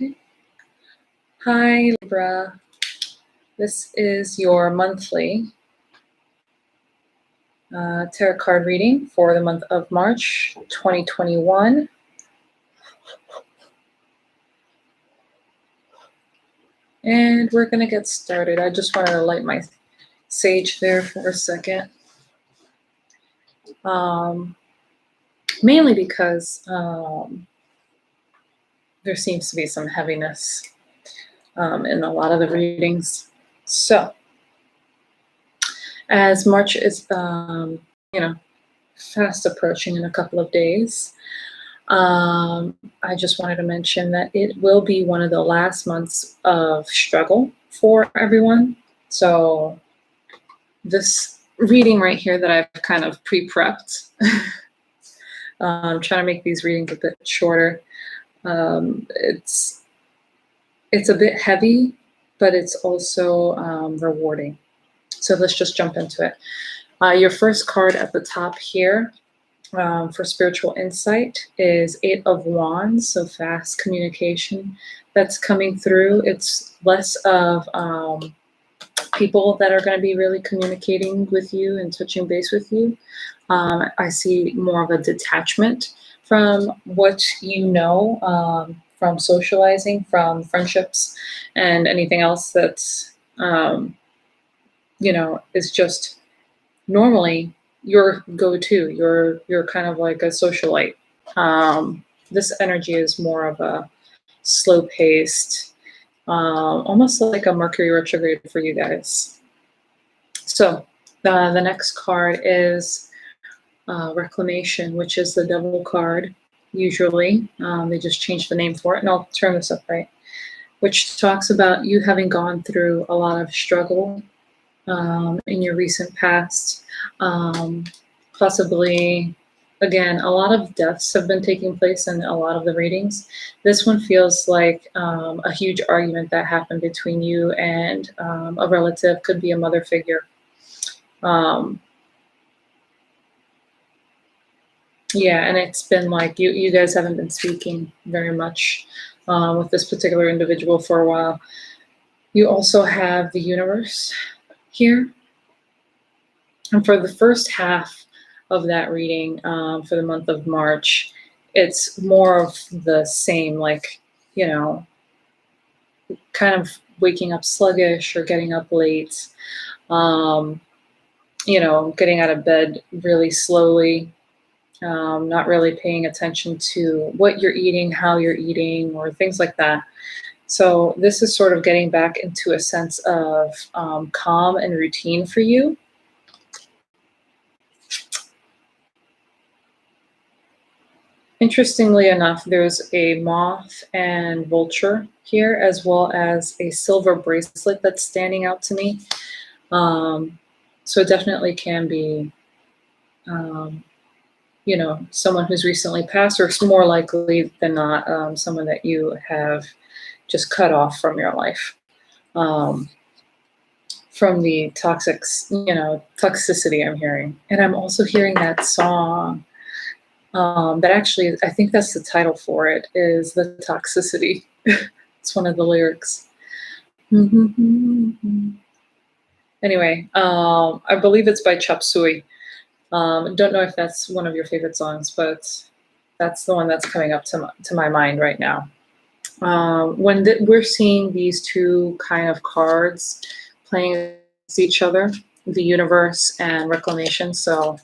Okay. Hi, Libra. This is your monthly tarot card reading for the month of March 2021. And we're going to get started. I just wanted to light my sage there for a second. Mainly because there seems to be some heaviness in a lot of the readings. So, as March is, fast approaching in a couple of days, I just wanted to mention that it will be one of the last months of struggle for everyone. So this reading right here that I've kind of pre-prepped, I'm trying to make these readings a bit shorter. It's a bit heavy, but it's also rewarding. So let's just jump into it. Your first card at the top here for spiritual insight is 8 of Wands, so fast communication that's coming through. It's less of people that are going to be really communicating with you and touching base with you. I see more of a detachment from what you know, from socializing, from friendships, and anything else that's, is just normally your go-to. You're kind of like a socialite. This energy is more of a slow-paced, almost like a Mercury retrograde for you guys. So the next card is Reclamation, which is the Devil card. Usually, they just changed the name for it, and I'll turn this up right, which talks about you having gone through a lot of struggle in your recent past. Possibly, again, a lot of deaths have been taking place in a lot of the readings. This one feels like a huge argument that happened between you and a relative, could be a mother figure. Yeah, and it's been like you guys haven't been speaking very much with this particular individual for a while. You also have the universe here. And for the first half of that reading for the month of March, it's more of the same, like, kind of waking up sluggish or getting up late, getting out of bed really slowly, not really paying attention to what you're eating, how you're eating, or things like that. So this is sort of getting back into a sense of calm and routine for you. Interestingly enough, there's a moth and vulture here, as well as a silver bracelet that's standing out to me. So it definitely can be, someone who's recently passed, or it's more likely than not someone that you have just cut off from your life, from the toxicity I'm hearing. And I'm also hearing that song. That actually, I think that's the title for it, is The Toxicity. It's one of the lyrics. Anyway, I believe it's by Chop Suey. Don't know if that's one of your favorite songs, but that's the one that's coming up to my mind right now. When we're seeing these two kind of cards playing against each other, the universe and reclamation. So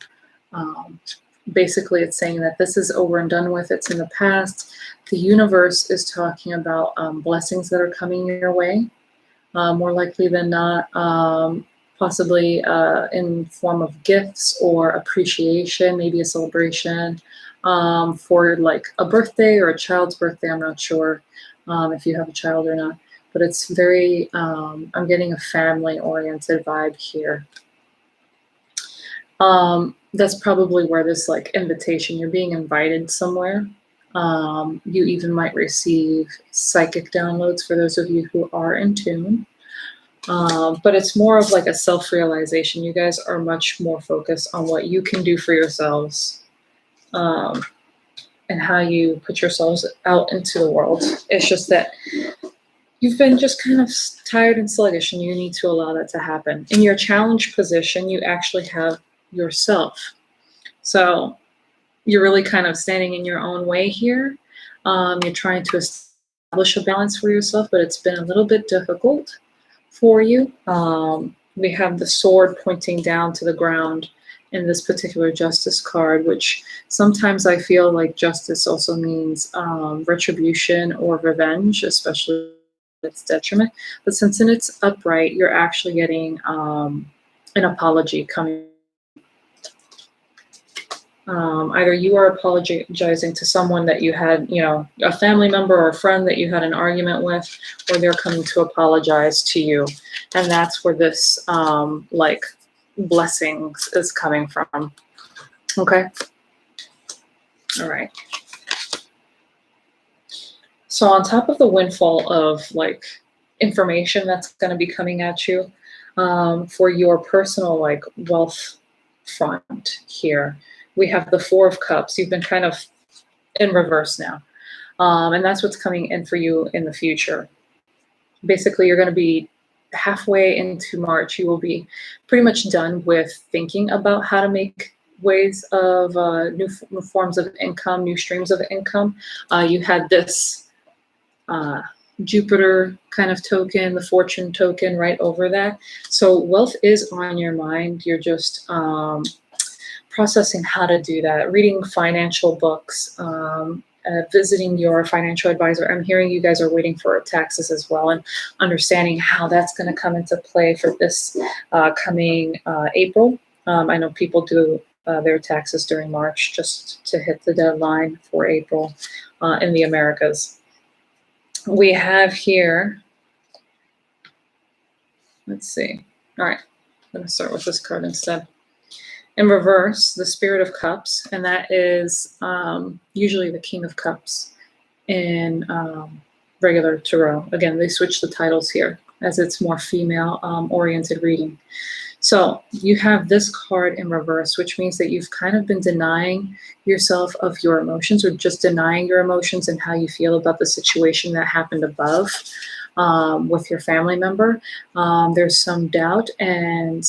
basically it's saying that this is over and done with. It's in the past. The universe is talking about blessings that are coming your way, more likely than not, possibly in form of gifts or appreciation, maybe a celebration for like a birthday or a child's birthday. I'm not sure if you have a child or not, but it's very, I'm getting a family-oriented vibe here. That's probably where this like invitation, you're being invited somewhere. You even might receive psychic downloads for those of you who are in tune. But it's more of like a self-realization. You guys are much more focused on what you can do for yourselves. and how you put yourselves out into the world. It's just that you've been just kind of tired and sluggish, and you need to allow that to happen. In your challenge position, you actually have yourself. So you're really kind of standing in your own way here. You're trying to establish a balance for yourself, but it's been a little bit difficult for you. We have the sword pointing down to the ground in this particular justice card, which sometimes I feel like justice also means retribution or revenge, especially if it's detriment. But since it's upright, you're actually getting an apology coming. Either you are apologizing to someone that you had, a family member or a friend that you had an argument with, or they're coming to apologize to you. And that's where this, blessings is coming from. Okay. All right. So on top of the windfall of information that's going to be coming at you, for your personal wealth front here, we have the Four of Cups. You've been kind of in reverse now. And that's what's coming in for you in the future. Basically, you're going to be halfway into March. You will be pretty much done with thinking about how to make ways of new forms of income, new streams of income. You had this Jupiter kind of token, the fortune token right over that. So wealth is on your mind. You're just processing how to do that, reading financial books, visiting your financial advisor. I'm hearing you guys are waiting for taxes as well, and understanding how that's going to come into play for this coming April. I know people do their taxes during March just to hit the deadline for April in the Americas. We have here, let's see. All right, I'm going to start with this card instead. In reverse, the Spirit of Cups, and that is usually the King of Cups in regular tarot. Again, they switch the titles here as it's more female-oriented reading. So you have this card in reverse, which means that you've kind of been denying yourself of your emotions, or just denying your emotions and how you feel about the situation that happened above with your family member. There's some doubt and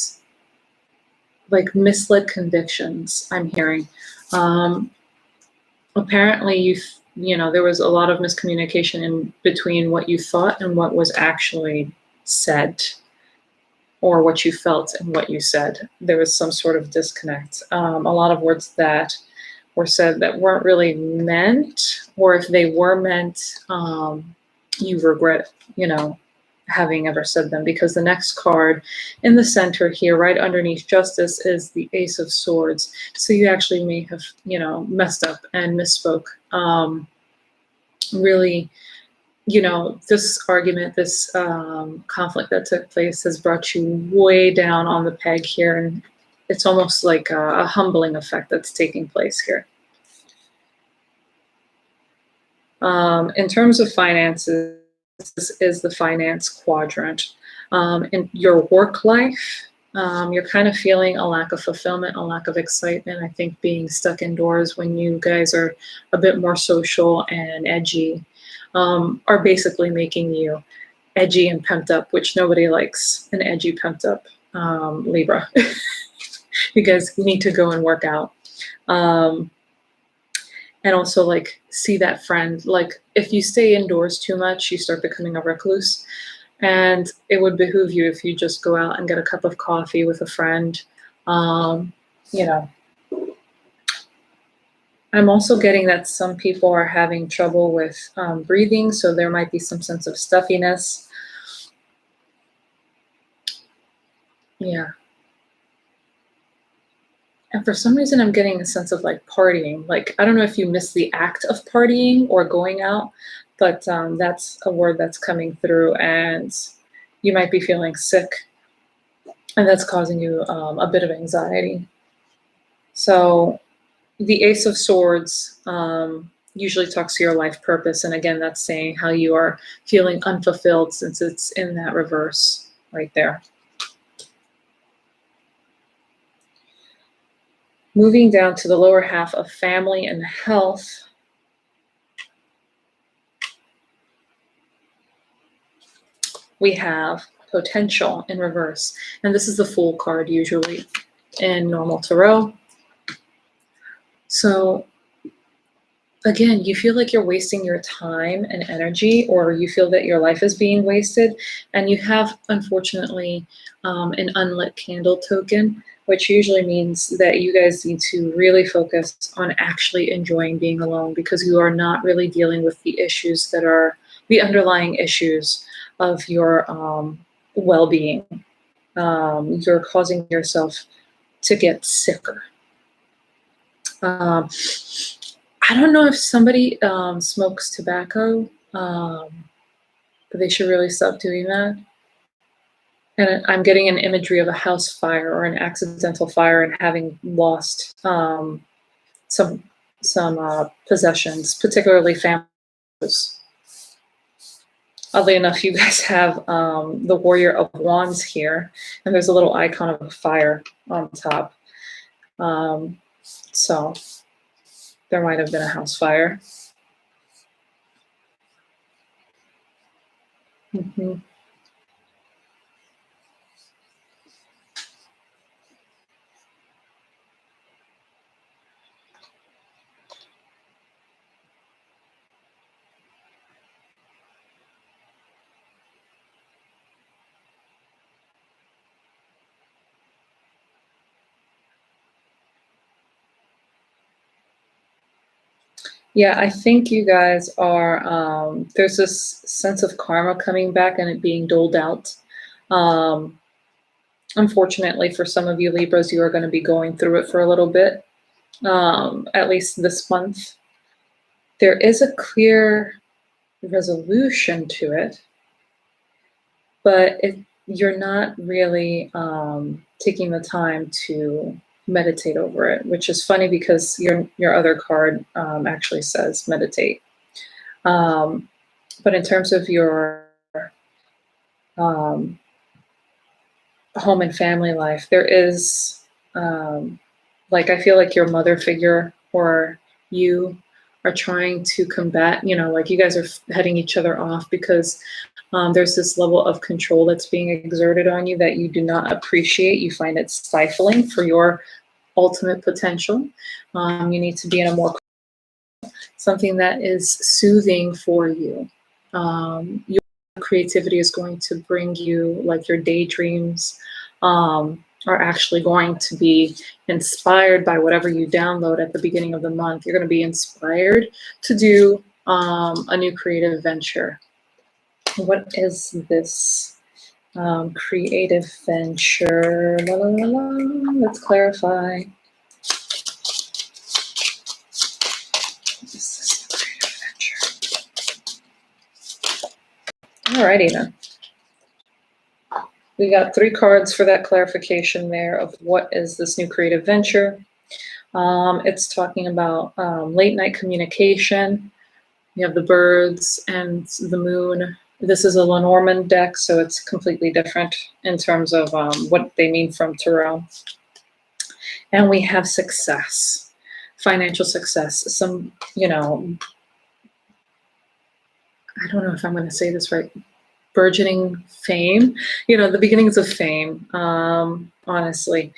misled convictions I'm hearing. Apparently there was a lot of miscommunication in between what you thought and what was actually said, or what you felt and what you said. There was some sort of disconnect. A lot of words that were said that weren't really meant, or if they were meant, you regret, having ever said them, because the next card in the center here, right underneath Justice, is the Ace of Swords. So you actually may have, messed up and misspoke. Really, this argument, this conflict that took place has brought you way down on the peg here, and it's almost like a humbling effect that's taking place here. In terms of finances, this is the finance quadrant. In your work life, you're kind of feeling a lack of fulfillment, a lack of excitement. I think being stuck indoors when you guys are a bit more social and edgy are basically making you edgy and pumped up, which nobody likes an edgy, pumped up Libra. You guys need to go and work out. And also see that friend. If you stay indoors too much, you start becoming a recluse. And it would behoove you if you just go out and get a cup of coffee with a friend. I'm also getting that some people are having trouble with breathing, so there might be some sense of stuffiness. Yeah. And for some reason, I'm getting a sense of partying. I don't know if you miss the act of partying or going out, but that's a word that's coming through, and you might be feeling sick, and that's causing you a bit of anxiety. So the Ace of Swords usually talks to your life purpose, and again, that's saying how you are feeling unfulfilled since it's in that reverse right there. Moving down to the lower half of family and health, we have potential in reverse. And this is the Fool card usually in normal tarot. So again, you feel like you're wasting your time and energy, or you feel that your life is being wasted, and you have, unfortunately, an unlit candle token, which usually means that you guys need to really focus on actually enjoying being alone, because you are not really dealing with the issues that are the underlying issues of your well-being. You're causing yourself to get sicker. I don't know if somebody smokes tobacco, but they should really stop doing that. And I'm getting an imagery of a house fire or an accidental fire and having lost some possessions, particularly families. Oddly enough, you guys have the Warrior of Wands here, and there's a little icon of a fire on top. So there might have been a house fire. Mm-hmm. Yeah, I think you guys are, there's this sense of karma coming back and it being doled out. Unfortunately, for some of you Libras, you are going to be going through it for a little bit, at least this month. There is a clear resolution to it, but you're not really taking the time to meditate over it, which is funny because your other card actually says meditate. But in terms of your home and family life, there is like, I feel like your mother figure or you are trying to combat, like you guys are heading each other off because there's this level of control that's being exerted on you that you do not appreciate. You find it stifling for your ultimate potential. You need to be in a more something that is soothing for you. Your creativity is going to bring you, like, your daydreams are actually going to be inspired by whatever you download at the beginning of the month. You're going to be inspired to do a new creative venture. What is this creative venture? La, la, la, la. Let's clarify. Alrighty then. We got 3 cards for that clarification there of what is this new creative venture. It's talking about late night communication. You have the birds and the moon. This is a Lenormand deck, so it's completely different in terms of what they mean from tarot. And we have success, financial success. Some, I don't know if I'm going to say this right, burgeoning fame, the beginnings of fame, honestly.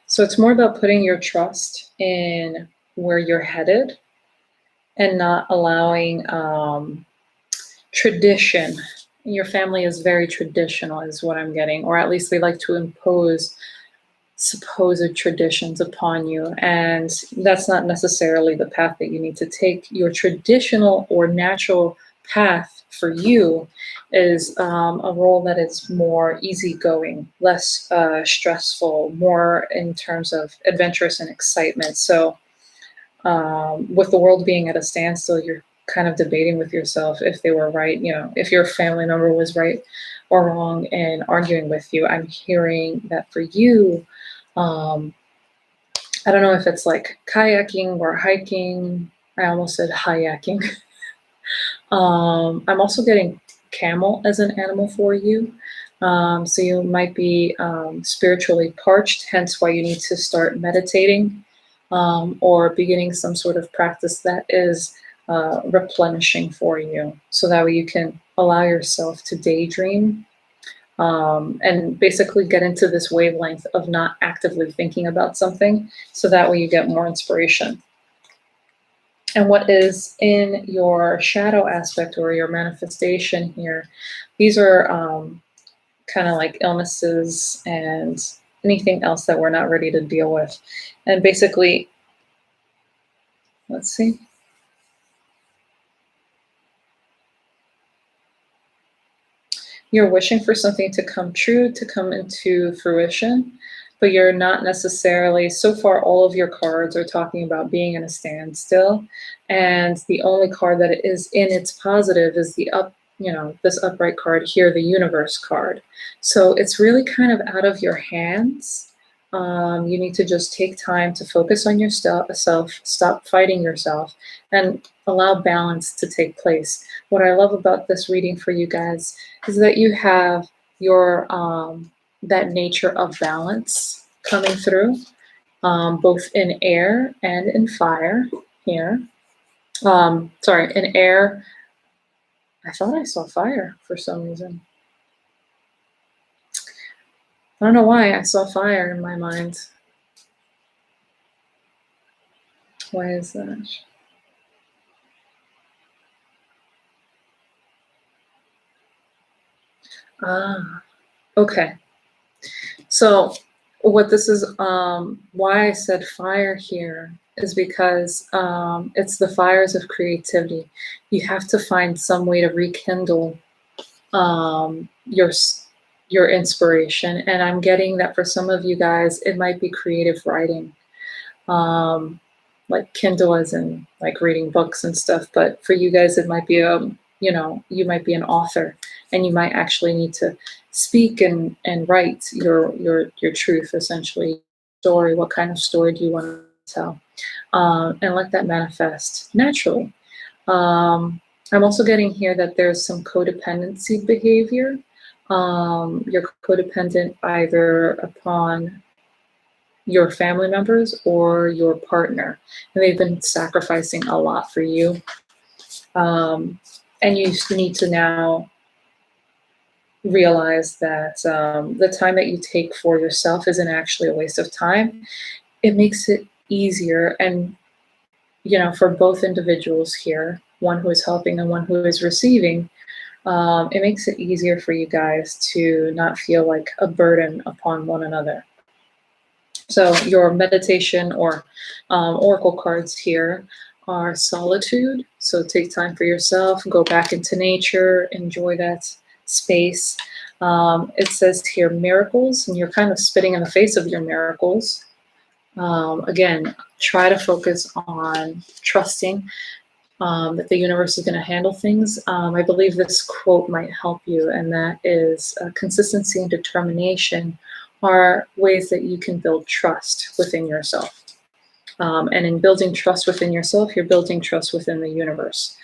So it's more about putting your trust in where you're headed and not allowing tradition. Your family is very traditional is what I'm getting, or at least they like to impose supposed traditions upon you, and that's not necessarily the path that you need to take. Your traditional or natural path for you is a role that is more easygoing, less stressful, more in terms of adventurous and excitement. So with the world being at a standstill, you're kind of debating with yourself if they were right, if your family member was right or wrong, and arguing with you. I'm hearing that for you, I don't know if it's like kayaking or hiking. I almost said hayaking. I'm also getting camel as an animal for you. So you might be spiritually parched, hence why you need to start meditating or beginning some sort of practice that is replenishing for you, so that way you can allow yourself to daydream, and basically get into this wavelength of not actively thinking about something, so that way you get more inspiration. And what is in your shadow aspect or your manifestation here, these are kind of like illnesses and anything else that we're not ready to deal with. And basically, let's see. You're wishing for something to come true, to come into fruition, but you're not necessarily, so far, all of your cards are talking about being in a standstill. And the only card that is in its positive is this upright card here, the universe card. So it's really kind of out of your hands. You need to just take time to focus on yourself, stop fighting yourself, and allow balance to take place. What I love about this reading for you guys is that you have your that nature of balance coming through, both in air and in fire here. Sorry, in air. I thought I saw fire for some reason. I don't know why I saw fire in my mind. Why is that? Ah, okay. So what this is, why I said fire here is because it's the fires of creativity. You have to find some way to rekindle your inspiration. And I'm getting that for some of you guys, it might be creative writing, like Kindle as in like reading books and stuff. But for you guys, it might be you might be an author, and you might actually need to speak and write your truth, essentially. Story. What kind of story do you want to tell? And let that manifest naturally. I'm also getting here that there's some codependency behavior. You're codependent either upon your family members or your partner, and they've been sacrificing a lot for you. And you need to now realize that the time that you take for yourself isn't actually a waste of time. It makes it easier, and for both individuals here, one who is helping and one who is receiving, it makes it easier for you guys to not feel like a burden upon one another. So your meditation or oracle cards here are solitude. So take time for yourself, go back into nature, enjoy that space. It says here miracles, and you're kind of spitting in the face of your miracles. Again, try to focus on trusting that the universe is going to handle things. I believe this quote might help you, and that is consistency and determination are ways that you can build trust within yourself. And in building trust within yourself, you're building trust within the universe.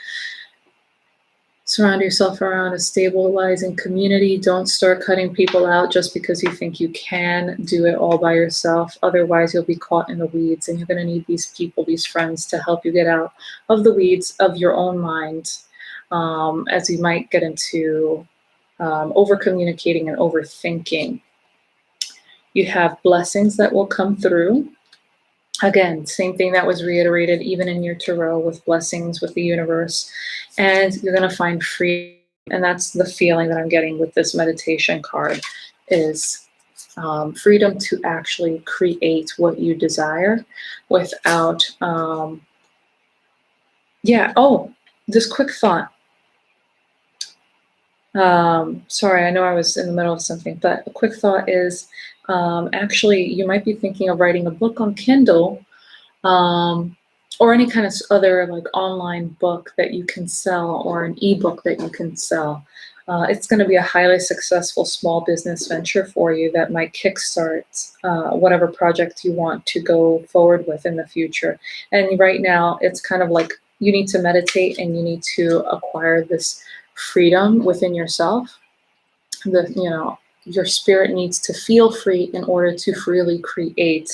Surround yourself around a stabilizing community. Don't start cutting people out just because you think you can do it all by yourself. Otherwise, you'll be caught in the weeds, and you're going to need these people, these friends, to help you get out of the weeds of your own mind, as you might get into over-communicating and overthinking. You have blessings that will come through. Again, same thing that was reiterated even in your tarot with blessings with the universe. And you're going to find freedom. And that's the feeling that I'm getting with this meditation card is freedom to actually create what you desire without, this quick thought. Sorry, I know I was in the middle of something, but a quick thought is actually you might be thinking of writing a book on Kindle, or any kind of other like online book that you can sell, or an ebook that you can sell. It's going to be a highly successful small business venture for you that might kickstart whatever project you want to go forward with in the future. And right now, it's kind of like you need to meditate and you need to acquire this freedom within yourself. Your spirit needs to feel free in order to freely create.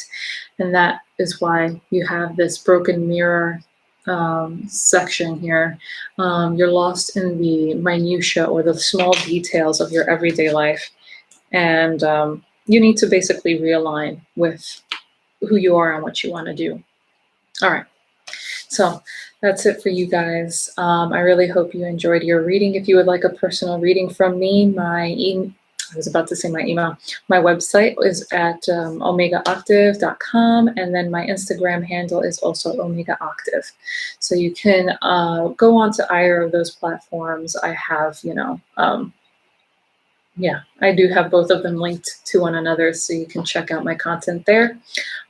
And that is why you have this broken mirror section here. You're lost in the minutia or the small details of your everyday life. And you need to basically realign with who you are and what you want to do. All right. So that's it for you guys. I really hope you enjoyed your reading. If you would like a personal reading from me, I was about to say my email. My website is at OmegaOctave.com, and then my Instagram handle is also OmegaOctave. So you can go on to either of those platforms. I have, yeah, I do have both of them linked to one another, so you can check out my content there.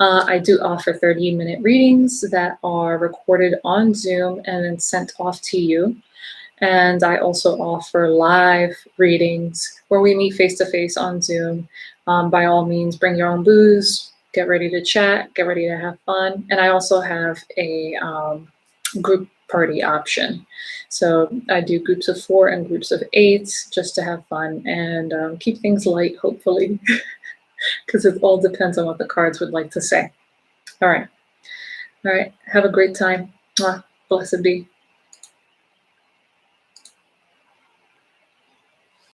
I do offer 30-minute readings that are recorded on Zoom and then sent off to you. And I also offer live readings where we meet face-to-face on Zoom. By all means, bring your own booze, get ready to chat, get ready to have fun. And I also have a group party option. So I do groups of 4 and groups of 8 just to have fun and keep things light, hopefully, because it all depends on what the cards would like to say. All right. Have a great time. Blessed be.